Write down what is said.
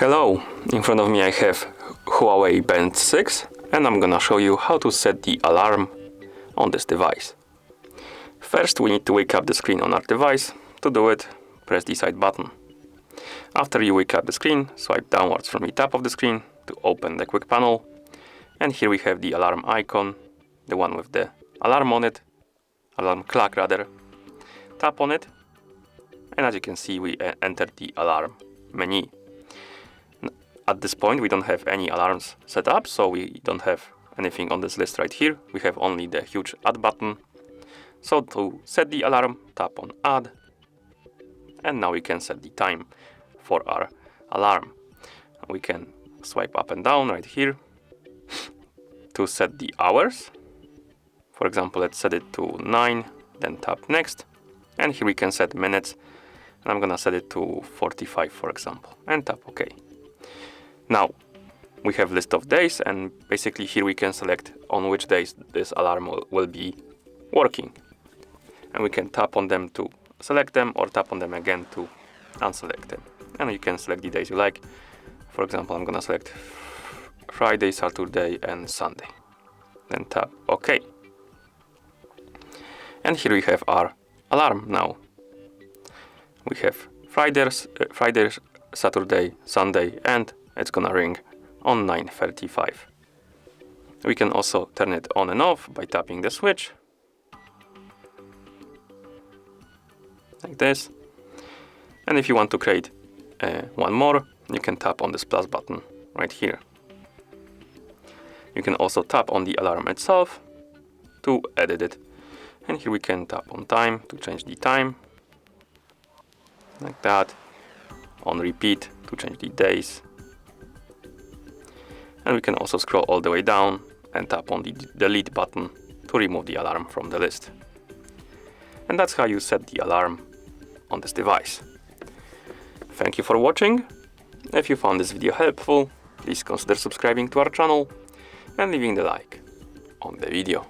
Hello, in front of me I have HUAWEI Band 6 and I'm gonna show you how to set the alarm on this device. First we need to wake up the screen on our device. To do it, press the side button. After you wake up the screen, swipe downwards from the top of the screen to open the quick panel. And here we have the alarm icon, the one with the alarm on it, alarm clock rather. Tap on it and as you can see we entered the alarm menu. At this point we don't have any alarms set up, so we don't have anything on this list right here. We have only the huge add button. So to set the alarm, tap on add and now we can set the time for our alarm. We can swipe up and down right here to set the hours. For example, let's set it to 9, then tap next, and here we can set minutes, and I'm gonna set it to 45 for example, and tap OK. Now we have list of days, and basically here we can select on which days this alarm will be working, and we can tap on them to select them or tap on them again to unselect them, and you can select the days you like. For example, I'm gonna select Friday, Saturday and Sunday, then tap OK. And here we have our alarm now. We have Friday, Saturday, Sunday, and it's gonna ring on 9:35. We can also turn it on and off by tapping the switch, like this. And if you want to create one more, you can tap on this plus button right here. You can also tap on the alarm itself to edit it. And here we can tap on time to change the time, like that. On repeat to change the days. And we can also scroll all the way down and tap on the delete button to remove the alarm from the list. And that's how you set the alarm on this device. Thank you for watching. If you found this video helpful, please consider subscribing to our channel and leaving the like on the video.